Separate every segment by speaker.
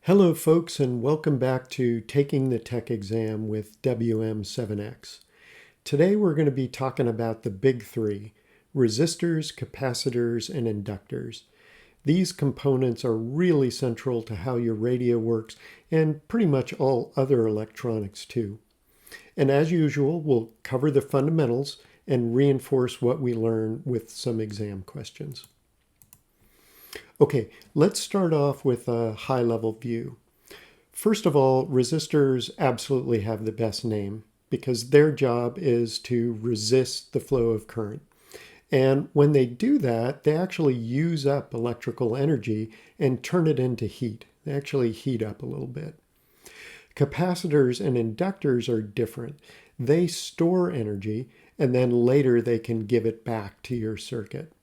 Speaker 1: Hello folks, and welcome back to Taking the Tech Exam with WM7X. Today we're going to be talking about the big three: resistors, capacitors, and inductors. These components are really central to how your radio works and pretty much all other electronics too. And as usual, we'll cover the fundamentals and reinforce what we learn with some exam questions. Okay, let's start off with a high-level view. First of all, resistors absolutely have the best name because their job is to resist the flow of current. And when they do that, they actually use up electrical energy and turn it into heat. They actually heat up a little bit. Capacitors and inductors are different. They store energy and then later they can give it back to your circuit.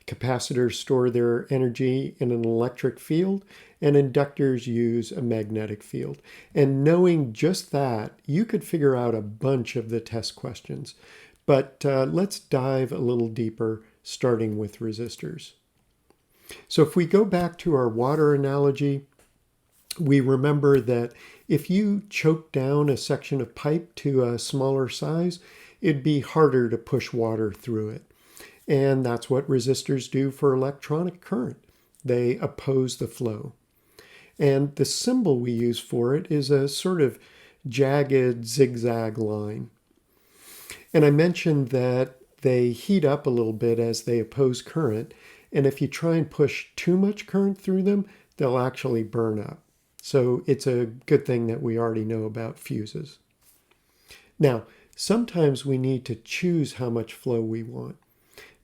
Speaker 1: Capacitors store their energy in an electric field, and inductors use a magnetic field. And knowing just that, you could figure out a bunch of the test questions. But let's dive a little deeper, starting with resistors. So if we go back to our water analogy, we remember that if you choke down a section of pipe to a smaller size, it'd be harder to push water through it. And that's what resistors do for electronic current. They oppose the flow. And the symbol we use for it is a sort of jagged zigzag line. And I mentioned that they heat up a little bit as they oppose current. And if you try and push too much current through them, they'll actually burn up. So it's a good thing that we already know about fuses. Now, sometimes we need to choose how much flow we want.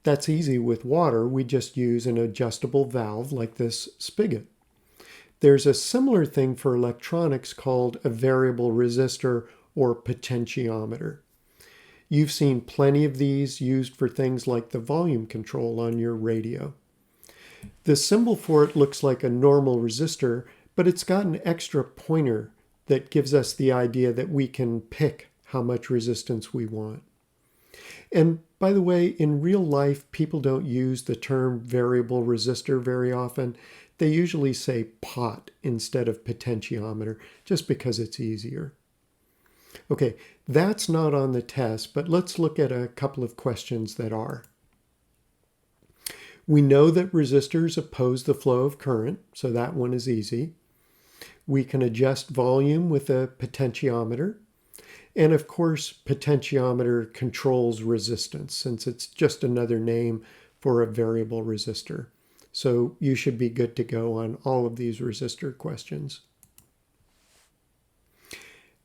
Speaker 1: That's easy with water. We just use an adjustable valve like this spigot. There's a similar thing for electronics called a variable resistor or potentiometer. You've seen plenty of these used for things like the volume control on your radio. The symbol for it looks like a normal resistor, but it's got an extra pointer that gives us the idea that we can pick how much resistance we want. And by the way, in real life, people don't use the term variable resistor very often. They usually say pot instead of potentiometer, just because it's easier. Okay, that's not on the test, but let's look at a couple of questions that are. We know that resistors oppose the flow of current, so that one is easy. We can adjust volume with a potentiometer. And of course, potentiometer controls resistance, since it's just another name for a variable resistor. So you should be good to go on all of these resistor questions.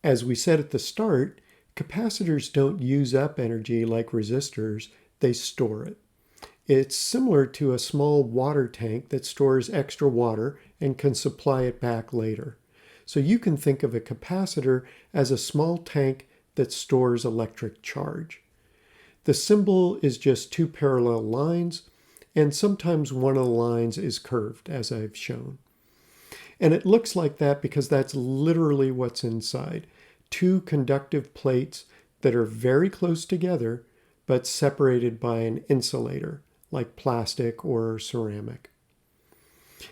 Speaker 1: As we said at the start, capacitors don't use up energy like resistors, they store it. It's similar to a small water tank that stores extra water and can supply it back later. So you can think of a capacitor as a small tank that stores electric charge. The symbol is just two parallel lines, and sometimes one of the lines is curved, as I've shown. And it looks like that because that's literally what's inside. Two conductive plates that are very close together, but separated by an insulator, like plastic or ceramic.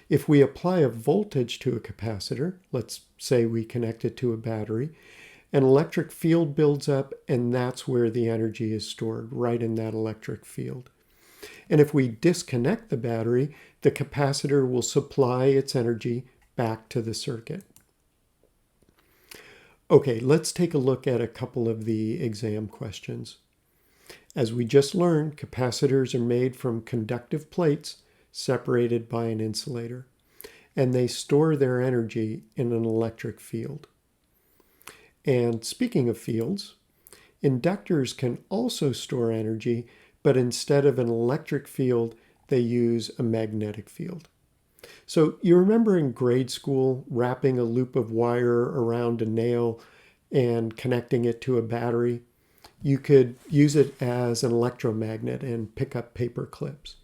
Speaker 1: If we apply a voltage to a capacitor, let's say we connect it to a battery, an electric field builds up, and that's where the energy is stored, right in that electric field. And if we disconnect the battery, the capacitor will supply its energy back to the circuit. Okay, let's take a look at a couple of the exam questions. As we just learned, capacitors are made from conductive plates separated by an insulator, and they store their energy in an electric field. And speaking of fields, inductors can also store energy, but instead of an electric field, they use a magnetic field. So you remember in grade school wrapping a loop of wire around a nail and connecting it to a battery? You could use it as an electromagnet and pick up paper clips.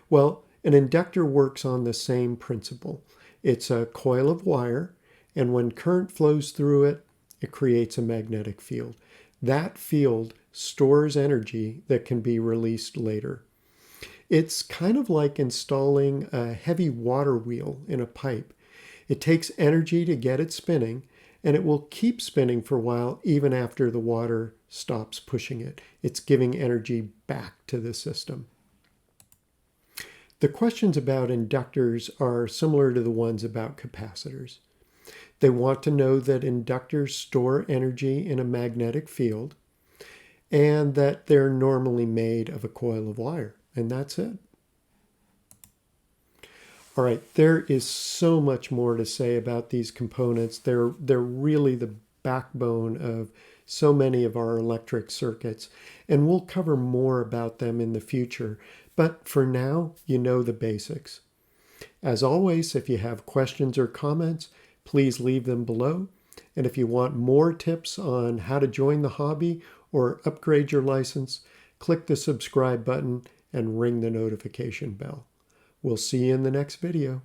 Speaker 1: Well, an inductor works on the same principle. It's a coil of wire, and when current flows through it, it creates a magnetic field. That field stores energy that can be released later. It's kind of like installing a heavy water wheel in a pipe. It takes energy to get it spinning, and it will keep spinning for a while even after the water stops pushing it. It's giving energy back to the system. The questions about inductors are similar to the ones about capacitors. They want to know that inductors store energy in a magnetic field and that they're normally made of a coil of wire, and that's it. All right, there is so much more to say about these components. They're really the backbone of so many of our electric circuits, and we'll cover more about them in the future. But for now, you know the basics. As always, if you have questions or comments, please leave them below. And if you want more tips on how to join the hobby or upgrade your license, click the subscribe button and ring the notification bell. We'll see you in the next video.